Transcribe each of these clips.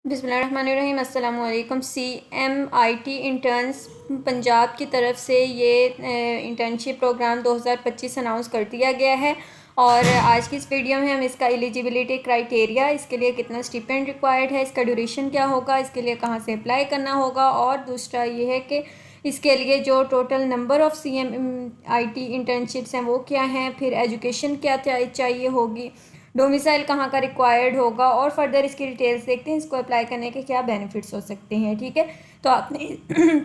बिस्मिल्लाहिर्रहमानिर्रहीम। अस्सलाम वालेकुम। CMIT इंटर्न्स पंजाब की तरफ से ये इंटर्नशिप प्रोग्राम 2025 अनाउंस कर दिया गया है और आज की इस वीडियो में हम इसका एलिजिबिलिटी क्राइटेरिया, इसके लिए कितना स्टिपेंड रिक्वायर्ड है, इसका ड्यूरेशन क्या होगा, इसके लिए कहाँ से अप्लाई करना होगा, और दूसरा ये है कि इसके लिए जो total number of CMIT internships हैं वो क्या हैं, फिर एजुकेशन क्या चाहिए होगी, डोमिसाइल कहाँ का रिक्वायर्ड होगा, और फर्दर इसकी डिटेल्स देखते हैं इसको अप्लाई करने के क्या बेनिफिट्स हो सकते हैं। ठीक है, तो आपने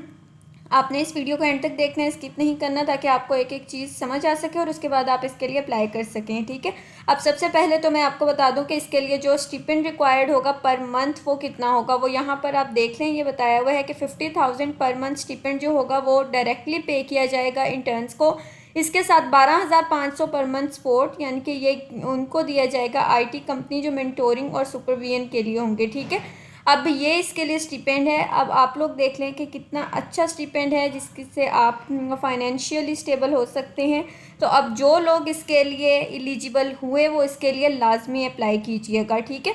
आपने इस वीडियो को एंड तक देखना है, स्किप नहीं करना, ताकि आपको एक एक चीज़ समझ आ सके और उसके बाद आप इसके लिए अप्लाई कर सकें। ठीक है, अब सबसे पहले तो मैं आपको बता दूं कि इसके लिए जो स्टिपेंड रिक्वायर्ड होगा पर मंथ वो कितना होगा। वो यहाँ पर आप देख लें, ये बताया हुआ है कि 50,000 पर मंथ स्टिपेंड जो होगा वो डायरेक्टली पे किया जाएगा इंटर्न्स को। इसके साथ 12,500 पर मंथ सपोर्ट, यानी कि ये उनको दिया जाएगा IT कंपनी जो मेंटोरिंग और सुपरविजन के लिए होंगे। ठीक है, अब ये इसके लिए स्टिपेंड है। अब आप लोग देख लें कि कितना अच्छा स्टिपेंड है जिससे आप फाइनेंशियली स्टेबल हो सकते हैं। तो अब जो लोग इसके लिए एलिजिबल हुए वो इसके लिए लाजमी अप्लाई कीजिएगा। ठीक है,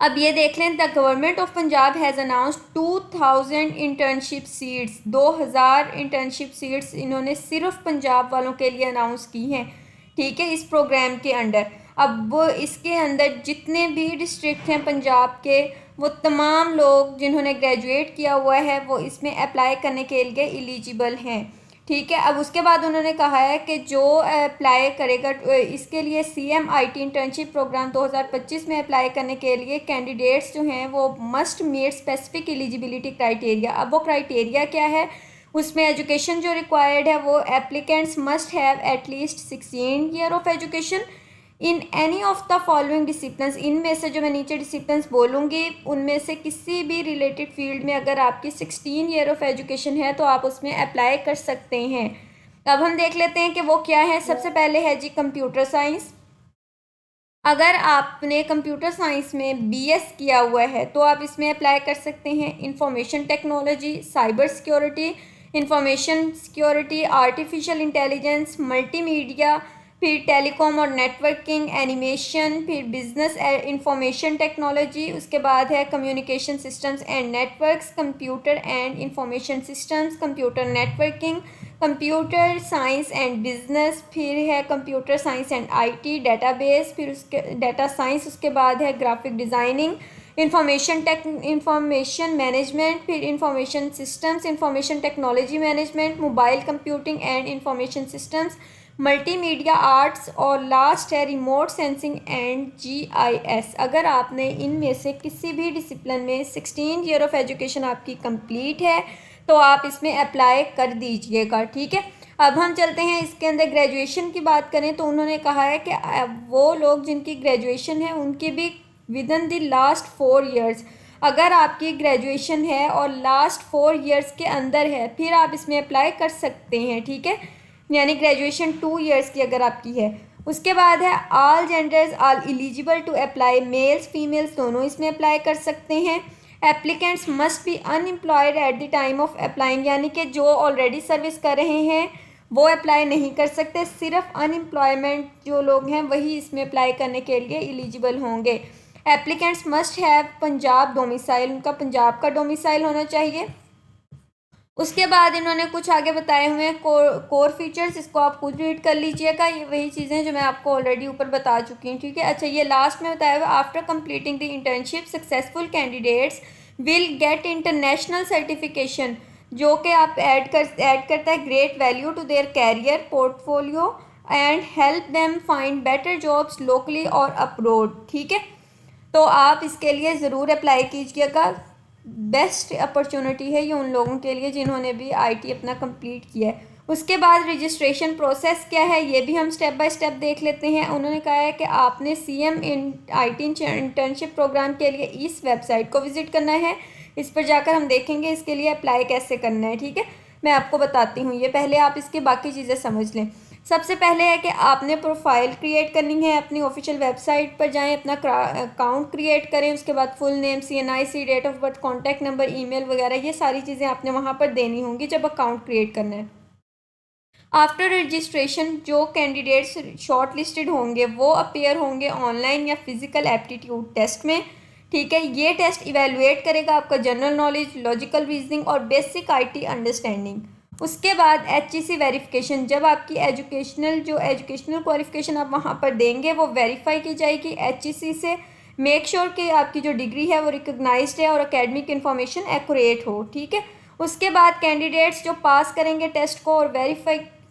अब ये देख लें, the government of Punjab has announced 2000 internship seats. 2000 internship seats इन्होंने सिर्फ पंजाब वालों के लिए अनाउंस की हैं। ठीक है, इस प्रोग्राम के अंडर अब इसके अंदर जितने भी डिस्ट्रिक्ट हैं पंजाब के, वो तमाम लोग जिन्होंने ग्रेजुएट किया हुआ है वो इसमें अप्लाई करने के लिए एलिजिबल हैं। ठीक है, अब उसके बाद उन्होंने कहा है कि जो अप्लाई करेगा इसके लिए CMIT इंटर्नशिप प्रोग्राम 2025 में अप्लाई करने के लिए कैंडिडेट्स जो हैं वो must meet specific eligibility criteria. अब वो क्राइटेरिया क्या है, उसमें एजुकेशन जो रिक्वायर्ड है वो applicants must have at least 16 year of education in any of the following disciplines. इनमें से जो मैं नीचे डिसिप्लिन्स बोलूँगी उनमें से किसी भी रिलेटेड फील्ड में अगर आपकी 16 ईयर ऑफ एजुकेशन है तो आप उसमें अप्लाई कर सकते हैं। अब हम देख लेते हैं कि वो क्या है। सबसे पहले है जी कंप्यूटर साइंस। अगर आपने कंप्यूटर साइंस में BS किया हुआ है तो आप इसमें अप्लाई कर सकते हैं। Information technology, cyber security, information security, artificial intelligence, multimedia, फिर टेलीकॉम और नेटवर्किंग, एनिमेशन, फिर बिजनेस इंफॉर्मेशन टेक्नोलॉजी, उसके बाद है communication systems and networks, computer and information systems, computer networking, computer science and business, फिर है computer science and IT database, फिर उसके डाटा साइंस, उसके बाद है ग्राफिक डिज़ाइनिंग, इंफॉर्मेशन मैनेजमेंट, फिर information systems, information technology management, mobile computing and information systems, multimedia arts, और last है रिमोट सेंसिंग एंड GIS। अगर आपने इनमें से किसी भी डिसिप्लिन में 16 ईयर ऑफ एजुकेशन आपकी कंप्लीट है तो आप इसमें अप्लाई कर दीजिएगा। ठीक है, अब हम चलते हैं इसके अंदर ग्रेजुएशन की बात करें तो उन्होंने कहा है कि वो लोग जिनकी ग्रेजुएशन है उनकी भी with in the last 4 years, अगर आपकी ग्रेजुएशन है और लास्ट 4 ईयर्स के अंदर है फिर आप इसमें अप्लाई कर सकते हैं। ठीक है, यानी ग्रेजुएशन 2 ईयर्स की अगर आपकी है। उसके बाद है all genders are eligible to apply, males females दोनों इसमें अप्लाई कर सकते हैं। Applicants must be unemployed at the time of applying, यानी कि जो ऑलरेडी सर्विस कर रहे हैं वो अप्लाई नहीं कर सकते, सिर्फ अनएम्प्लॉयमेंट जो लोग हैं वही इसमें अप्लाई करने के लिए एलिजिबल होंगे। Applicants must have Punjab domicile, उनका पंजाब का डोमिसाइल होना चाहिए। उसके बाद इन्होंने कुछ आगे बताए हुए हैं कोर फीचर्स, इसको आप खुद रीड कर लीजिएगा, ये वही चीज़ें जो मैं आपको ऑलरेडी ऊपर बता चुकी हूँ। ठीक है, अच्छा ये लास्ट में बताया हुआ, after completing the internship successful candidates will get international certification, जो कि आप ऐड करता है great value to their career portfolio and help them find better jobs locally और अब्रॉड। ठीक है, तो आप इसके लिए ज़रूर अप्लाई कीजिएगा। बेस्ट अपॉर्चुनिटी है ये उन लोगों के लिए जिन्होंने भी IT अपना कंप्लीट किया है। उसके बाद रजिस्ट्रेशन प्रोसेस क्या है ये भी हम स्टेप बाय स्टेप देख लेते हैं। उन्होंने कहा है कि आपने CMIT इंटर्नशिप प्रोग्राम के लिए इस वेबसाइट को विज़िट करना है, इस पर जाकर हम देखेंगे इसके लिए अप्लाई कैसे करना है। ठीक है, मैं आपको बताती हूँ, ये पहले आप इसकी बाकी चीज़ें समझ लें। सबसे पहले है कि आपने प्रोफाइल क्रिएट करनी है, अपनी ऑफिशियल वेबसाइट पर जाएं, अपना अकाउंट क्रिएट करें, उसके बाद full name, CNIC, date of birth, contact number, email वगैरह ये सारी चीज़ें आपने वहाँ पर देनी होंगी जब अकाउंट क्रिएट करना है। आफ्टर रजिस्ट्रेशन जो कैंडिडेट्स शॉर्ट लिस्टेड होंगे वो अपेयर होंगे ऑनलाइन या फिज़िकल एप्टीट्यूड टेस्ट में। ठीक है। ये टेस्ट इवेलुएट करेगा आपका जनरल नॉलेज, लॉजिकल रीजनिंग और बेसिक आईटी अंडरस्टैंडिंग। उसके बाद HEC वेरिफिकेशन, जब आपकी एजुकेशनल क्वालिफिकेशन आप वहाँ पर देंगे वो वेरीफाई की जाएगी HEC से। मेक श्योर कि आपकी जो डिग्री है वो रिकग्नाइज्ड है और एकेडमिक इन्फॉर्मेशन एक्यूरेट हो, ठीक है। उसके बाद कैंडिडेट्स जो पास करेंगे टेस्ट को और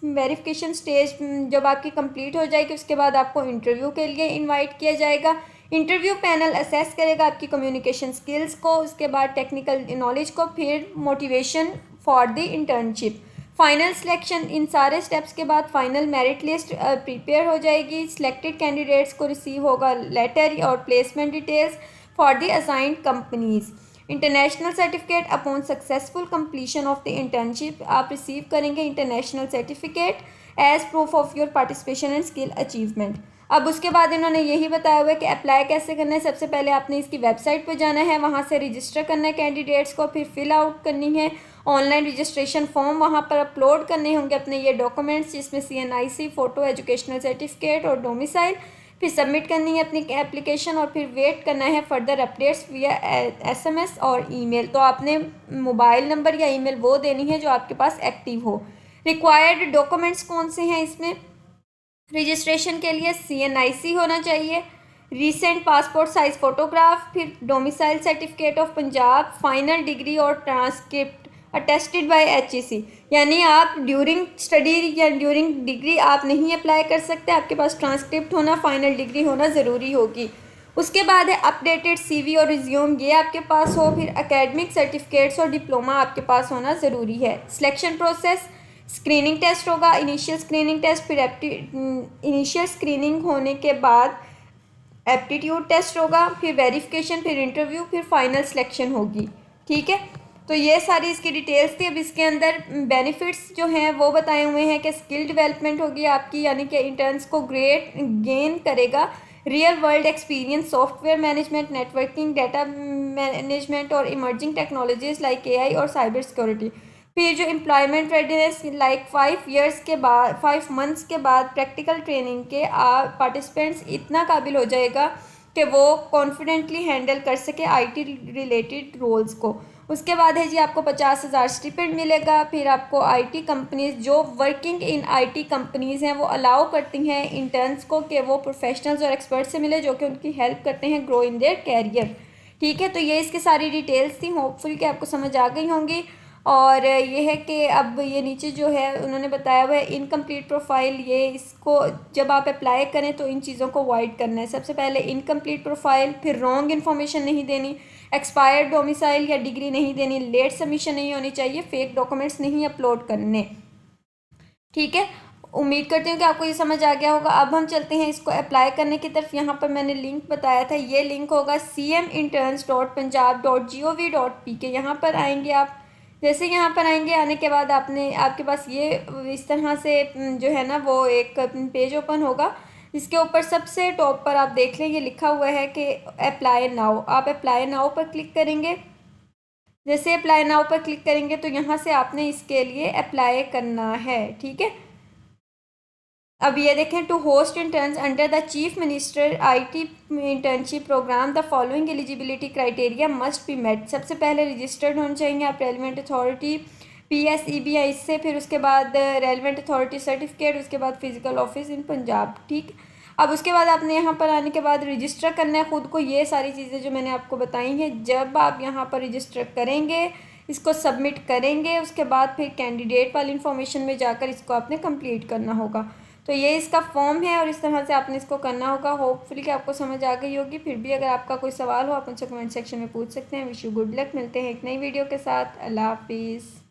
वेरिफिकेशन स्टेज जब आपकी कंप्लीट हो जाएगी, उसके बाद आपको इंटरव्यू के लिए इनवाइट किया जाएगा। इंटरव्यू पैनल असेस करेगा आपकी कम्युनिकेशन स्किल्स को, उसके बाद टेक्निकल नॉलेज को, फिर motivation for the internship, final selection. इन सारे स्टेप्स के बाद फाइनल मेरिट लिस्ट प्रिपेयर हो जाएगी। सिलेक्टेड कैंडिडेट्स को रिसीव होगा लेटर और placement details for the assigned companies. International certificate upon successful completion of the internship, आप रिसीव करेंगे international certificate as proof of your participation and skill achievement. अब उसके बाद इन्होंने यही बताया हुआ है कि अप्लाई कैसे करना है। सबसे पहले आपने इसकी वेबसाइट पर जाना है, वहाँ से रजिस्टर करना है कैंडिडेट्स को, फिर फिल आउट करनी है ऑनलाइन रजिस्ट्रेशन फॉर्म, वहाँ पर अपलोड करने होंगे अपने ये डॉक्यूमेंट्स जिसमें CNIC, फ़ोटो, एजुकेशनल सर्टिफिकेट और डोमिसाइल, फिर सबमिट करनी है अपनी एप्लीकेशन और फिर वेट करना है फर्दर अपडेट्स विया SMS और ईमेल। तो आपने मोबाइल नंबर या ईमेल वो देनी है जो आपके पास एक्टिव हो। रिक्वायर्ड डॉक्यूमेंट्स कौन से हैं इसमें? रजिस्ट्रेशन के लिए CNIC होना चाहिए, रीसेंट पासपोर्ट साइज़ फ़ोटोग्राफ, फिर domicile certificate of Punjab, final decree और ट्रांसक्रिप्ट अटेस्टेड बाय HEC। यानी आप ड्यूरिंग स्टडी या ड्यूरिंग डिग्री आप नहीं अप्लाई कर सकते, आपके पास ट्रांसक्रिप्ट होना, फाइनल डिग्री होना ज़रूरी होगी। उसके बाद है अपडेटेड CV और रिज्यूम, ये आपके पास हो। फिर एकेडमिक सर्टिफिकेट्स और डिप्लोमा आपके पास होना ज़रूरी है। सिलेक्शन प्रोसेस, स्क्रीनिंग टेस्ट होगा, इनिशियल स्क्रीनिंग टेस्ट, फिर इनिशियल स्क्रीनिंग होने के बाद एप्टीट्यूड टेस्ट होगा, फिर वेरिफिकेशन, फिर इंटरव्यू, फिर फाइनल सिलेक्शन होगी, ठीक है। तो ये सारी इसकी डिटेल्स थी। अब इसके अंदर बेनिफिट्स जो हैं वो बताए हुए हैं कि स्किल डेवलपमेंट होगी आपकी, यानी कि इंटर्न्स को ग्रेट गेन करेगा, real world experience, software management, networking, data management और इमर्जिंग टेक्नोलॉजीज लाइक AI और साइबर सिक्योरिटी। फिर जो एम्प्लॉयमेंट रेडीनेस लाइक 5 मंथ्स के बाद प्रैक्टिकल ट्रेनिंग के पार्टिसिपेंट्स इतना काबिल हो जाएगा कि वो कॉन्फिडेंटली हैंडल कर सके IT रिलेटेड रोल्स को। उसके बाद है जी आपको 50,000 स्टिपेंड मिलेगा। फिर आपको IT कंपनीज जो वर्किंग इन IT कंपनीज़ हैं वो अलाउ करती हैं इंटर्न्स को कि वो प्रोफेशनल्स और एक्सपर्ट से मिले जो कि उनकी हेल्प करते हैं ग्रो इन देयर कैरियर, ठीक है। तो ये इसकी सारी डिटेल्स थी, होपफुल कि आपको समझ आ गई होंगी। और ये है कि अब ये नीचे जो है उन्होंने बताया हुआ है इनकम्प्लीट प्रोफाइल, ये इसको जब आप अप्लाई करें तो इन चीज़ों को अवॉइड करना है। सबसे पहले इनकम्प्लीट प्रोफाइल, फिर रॉन्ग इन्फॉर्मेशन नहीं देनी, एक्सपायर्ड डोमिसाइल या डिग्री नहीं देनी, लेट सबमिशन नहीं होनी चाहिए, फेक डॉक्यूमेंट्स नहीं अपलोड करने, ठीक है। उम्मीद करती हूँ कि आपको ये समझ आ गया होगा। अब हम चलते हैं इसको अप्लाई करने की तरफ। यहाँ पर मैंने लिंक बताया था, ये लिंक होगा cminterns.punjab.gov.pk। यहाँ पर आएंगे आप, जैसे यहाँ पर आएंगे, आने के बाद आपके पास ये इस तरह से जो है ना वो एक पेज ओपन होगा, जिसके ऊपर सबसे टॉप पर आप देख लें ये लिखा हुआ है कि अप्लाई नाउ। आप अप्लाई नाउ पर क्लिक करेंगे। जैसे अप्लाई नाउ पर क्लिक करेंगे तो यहाँ से आपने इसके लिए अप्लाई करना है, ठीक है। अब ये देखें, to host interns under the chief minister IT internship program the following eligibility criteria must be met. सबसे पहले रजिस्टर्ड होने चाहिए आप रेलिवेंट अथॉरिटी PSEBI से, फिर उसके बाद रेलिवेंट अथॉरिटी सर्टिफिकेट, उसके बाद फिजिकल ऑफिस इन पंजाब, ठीक। अब उसके बाद आपने यहाँ पर आने के बाद रजिस्टर करना है ख़ुद को। ये सारी चीज़ें जो मैंने आपको बताई हैं, जब आप यहाँ पर रजिस्टर करेंगे, इसको सबमिट करेंगे, उसके बाद फिर कैंडिडेट वाली इन्फॉर्मेशन में जाकर इसको आपने कंप्लीट करना होगा। तो ये इसका फॉर्म है और इस तरह से आपने इसको करना होगा। होपफुली कि आपको समझ आ गई होगी। फिर भी अगर आपका कोई सवाल हो आप मुझसे कमेंट सेक्शन में पूछ सकते हैं। Wish you good luck. मिलते हैं एक नई वीडियो के साथ। अल्लाह हाफिज़।